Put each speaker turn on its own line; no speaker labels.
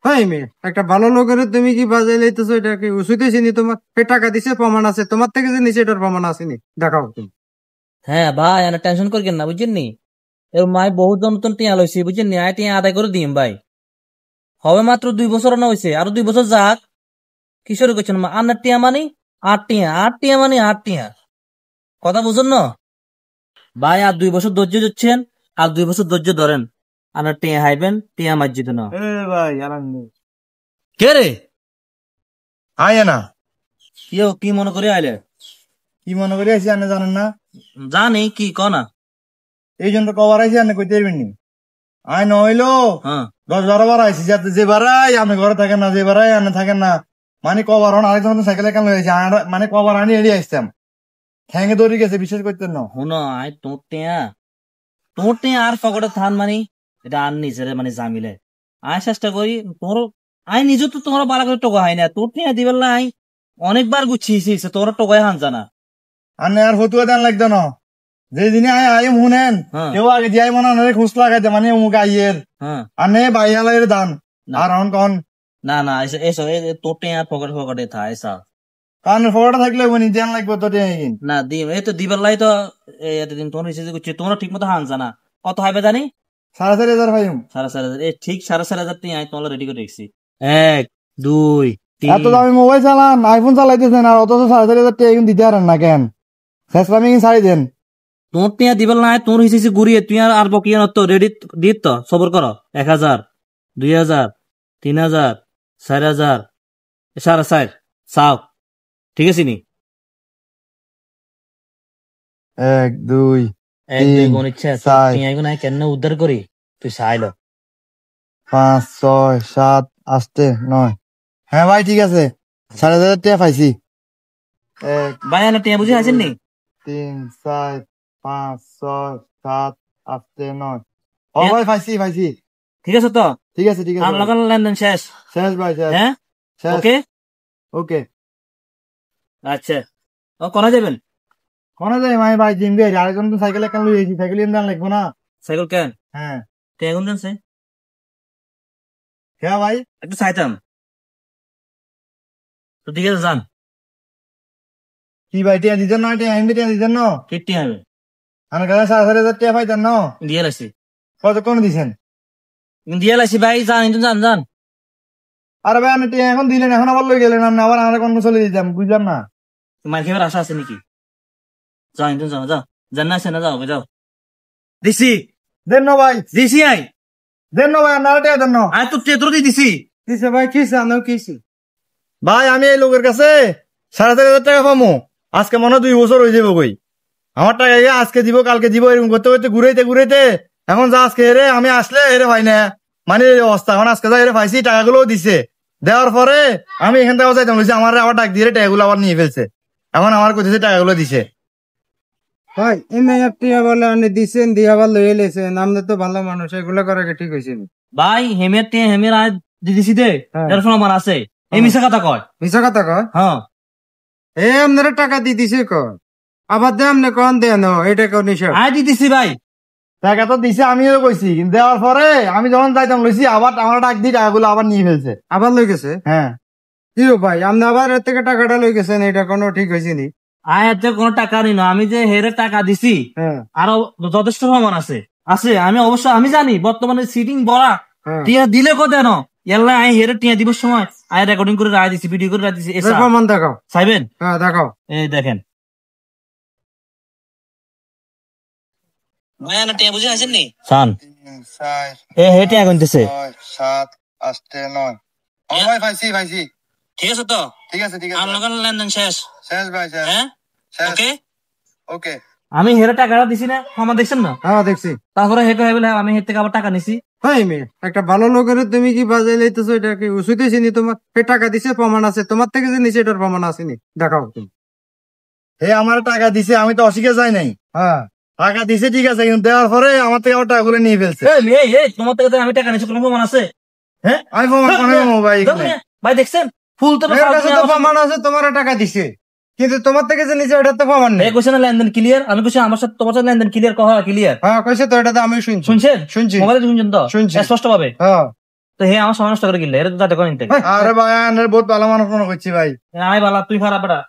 হ্যাঁ মেয়ে, একটা ভালো লোকের তুমি কি বাজাই লাইতেছো? এটা কি উচিত হয়েছে? তোমার টাকা দিছে, প্রমাণ আছে তোমার থেকে যে নিচে, এটার প্রমাণ আসেনি, দেখাও তুমি।
হ্যাঁ ভাই, আমি টেনশন করেন না, বুঝছেন নি? এর মাই বহুত জন টিয়া লইছি, বুঝছেন নি? আয় টিয়া আদায় করে দিম ভাই। হবে মাত্র 2 বছর না হয়েছে, আরো 2 বছর যাক। কিশোর করছেন মা, আন্নার টিয়া মানে 8 টিয়া, 8 টিয়া মানে 8 টিয়া। কথা বুঝুন না ভাই? আর 2 বছর ধৈর্য দিচ্ছেন, আর 2 বছর ধৈর্য ধরেন। আন্নার টিয়া হাইবেন, টিয়া মার্জিত না।
ভাই আরাম নেই।
কে রে?
আয় না,
কি মনে করে আইলে?
কি মনে করে আছি আপনি জানেন না?
জানি, কি কনা?
এই জন্য কবার আইসি আপনি কইতে পারবেন নি। আয় নইলো
হ্যাঁ
10-12 বার আইসি, যাতে যে বারাই আপনি ঘরে থাকেন না, যে বারাই আপনি থাকেন না, মানে কবার হন আরেকজন সাইকেলে কেন হয়েছে, মানে কবার আনি এড়িয়ে আসতাম, ঠ্যাঙ্গে দৌড়ি গেছে, বিশ্বাস করতেন না।
হুন, আয় তোর টিয়া আর পকেটে থান মানে এটা আর নিজের মানে জামিলে। আয় চেষ্টা করি তোর, আই নিজে তো তোমার বালা করে টোকা হয় না, তোর টিয়া দিবেল না। আই অনেকবার গুছিয়েছি, তোর টোকাই হান জানা।
আর আর ফতুয়া দেন লাগতো না, যেদিনে আয় আয় শুনেন
হ্যাঁ
কেউ আগে দিয়ে মনে হয় খুশ লাগাইতে, মানে অমুক আইয়ের
হ্যাঁ।
আর নে বাইয়ালের দান আর হন কন
না না, এসো তোর টিয়া পকেটে থা এসা।
কারণ ফটোটা থাকলে উনি দেন লাগবে তো টেন।
না দিম, এই তো দিবেল লাই তো এতদিন তোমার রিচার্জ করছি, তোমরা ঠিক মতো হান জানা। কত হাইবে জানি?
4,500 ভাই।
4,500, ঠিক 4,500 টিয়া আমি তোমার রেডি করে রেখেছি। 1 2
এত
3।
দামি মোবাইল চালান, আইফোন চালাইতেছেন, আর অথচ 4,500 টাকা এখন দিতে পারেন না কেন? শেষরামি ছাড়ি দেন।
তোর টিয়া দিবেল না, তোর হিসেবে ঘুরিয়ে তুই আর বকিয়া নত রেডি দিত তো সবর কর। 1,000 2,000 3,000 4,000 4,500 চাও, ঠিক আছে নি?
1 2
1 2
3
কোন ইচ্ছা
4
টিয়া এগুলো কেন উদ্ধার করি, তুই চাইল।
5 6 7 8 9। হ্যাঁ ভাই ঠিক আছে, 4,500 টাকা পাইছি। 1
ভাই না টিয়া বুঝে আছেন নি?
3 4 5 6 7 8 9। ও ভাই পাইছি।
ঠিক আছে তো?
ঠিক আছে
আর
ভাই।
লাগান লেনদেন শেষ।
শেষ ভাই শেষ।
হ্যাঁ
শেষ।
ওকে
ওকে।
আচ্ছা, ও কোনা যাবেন?
কোনা যাই মাই ভাই জিম গে, আরেকজন তো সাইকেলে কেন লইছি, সাইকেল এনে দান লাগবো না।
সাইকেল কেন?
হ্যাঁ
টিয়া কোন জানছে?
হ্যাঁ ভাই।
একটু চাইতাম তো, ঠিক আছে যান।
কি ভাই টিয়া দিতেন না? টিয়া এমনি টিয়া দিতেন না?
কি টিয়া হবে?
আমার কাছে 4,500 টাকা পাইতেন না?
দিয়ে লাইছি,
কতক্ষণ দিছেন?
দিয়ে লাইছি ভাই, যান কিন্তু যান।
আরে ভাই আপনি টিয়া এখন দিলেন, এখন আবার লই গেলেন, আপনি আবার আমার কোন চলে দিতাম, বুঝলাম না।
মার খেবার আশা আছে নাকি? যাও কিন্তু যাও, জান না আছে না, যাও। দিছি
দেন না ভাই,
দিছি আই
দেন না ভাই, আপনারা টিয়া দেন না।
আয় তো টেতর দিয়ে দিছি।
কিসে ভাই, কিসে আনো কিসে?
ভাই আমি এই লোকের কাছে 4,500 টাকা পাবো, আজকে মনে হয় 2 বছর হয়ে যাবো কই। আমার টাকা আজকে দিব কালকে দিব এরকম করতে করতে ঘুরাইতে এখন যা আজকে হেরে আমি আসলে হেরে ভাই না, মানে এই অবস্থা। এখন আজকে যা হেরে পাইছি, টাকাগুলো দিছে, দেওয়ার পরে আমি এখান থেকে যাইতাম, আমার আবার ডাক দিয়ে টাকাগুলো আবার নিয়ে ফেলছে, এখন আমার কোথায় টাকাগুলো দিছে।
ভাই এমনি টিয়া বলে আপনি দিচ্ছেন, দিয়ে আবার লইয়ে লেছেন, আপনি তো ভালো মানুষ, এগুলো করা কি ঠিক হয়েছে?
ভাই হেমের আয় দিছি দে,
হ্যাঁ।
150 মান আছে। এই মিশা কথা কয়।
মিশা কথা কয়?
হ্যাঁ
এ আপনারা টাকা দিয়ে দিছে কয়, আবার দে আপনি কন দেন, এটা কোন হিসাব?
আয় দি দিছি ভাই।
টাকা তো দিছে, আমিও কইছি, কিন্তু দেওয়ার পরে আমি যখন যাইতাম লইছি, আবার আমার ডাক দিয়ে টাকাগুলো আবার নিয়ে ফেলছে।
আবার লই গেছে?
হ্যাঁ।
কি ভাই, আপনি আবার এর থেকে টাকাটা লই গেছেন, এটা কোনো ঠিক হয়েছে নি?
আয় এতে কোনো টাকা নি না, আমি যে হেরে টাকা দিছি
হ্যাঁ
আরো যথেষ্ট প্রমাণ আছে। আমি অবশ্য আমি জানি বর্তমানে সিটিং বড়া
হ্যাঁ।
টিয়া দিলে কত ন এল্লা আই হেরে টিয়া দিবস সময় আয় রেকর্ডিং করে রায় দিছি, ভিডিও করে রায় দিছি।
প্রমাণ দেখাও।
চাইবেন?
হ্যাঁ দেখাও।
এই দেখেন টিয়া বুঝে আছেন নি সান, এ হে টিয়া গুনতেছে
7 8 9। ভাই পাইছি।
ঠিক আছে তো?
ঠিক আছে
আর লগন লেনদেন শেষ।
শেষ ভাই শেষ।
হ্যাঁ ওকে
ওকে।
আমি হেরে টাকাটা দিছি না, ক্ষমা দেখছেন না?
হ্যাঁ দেখছি।
তারপরে হেকে বলে আমি হের থেকে আবার টাকা নিছি।
হ্যাঁ মেয়ে, একটা ভালো লোকের তুমি কি বাজাই লাইতেছো? এটা কি উচিত হয়েছে? তোমার টাকা দিছে, প্রমাণ আছে তোমার থেকে যে নিচে, এটার প্রমাণ আসেনি, দেখাও তুমি।
হে আমার টাকা দিছে, আমি তো অস্বীকার যাই নাই।
হ্যাঁ
টাকা দিছে ঠিক আছে, কিন্তু দেওয়ার পরে আমার থেকে আবার টাকাগুলো নিয়ে ফেলছে।
তোমার থেকে আমি টাকা নিছি, কোনো প্রমাণ আছে? হ্যাঁ
আমি প্রমাণ করে মোবাইল
ভাই দেখছেন ফুল তো
এর কাছে তো প্রমাণ আছে, তোমার টাকা দিছে, কিন্তু তোমার থেকে যে নিচে, এটার তো প্রমাণ নেই।
কোশ্চেন লেনদেন ক্লিয়ার, আমি কোশ্চেন আমার সাথে তোমার সাথে লেনদেন ক্লিয়ার, কহা ক্লিয়ার।
হ্যাঁ কইছে তো, এটা তো আমি শুনছি।
শুনছেন? মোবাইলে শুনছেন তো?
শুনছি
স্পষ্ট ভাবে।
হ্যাঁ
তো হে আমার সময় নষ্ট করে গেলে এর দাদা কোন থেকে
আরে ভাই আনের বহুত ভালো মানুষ মনে করছি ভাই
আমি বালা তুই খারাপ বেটা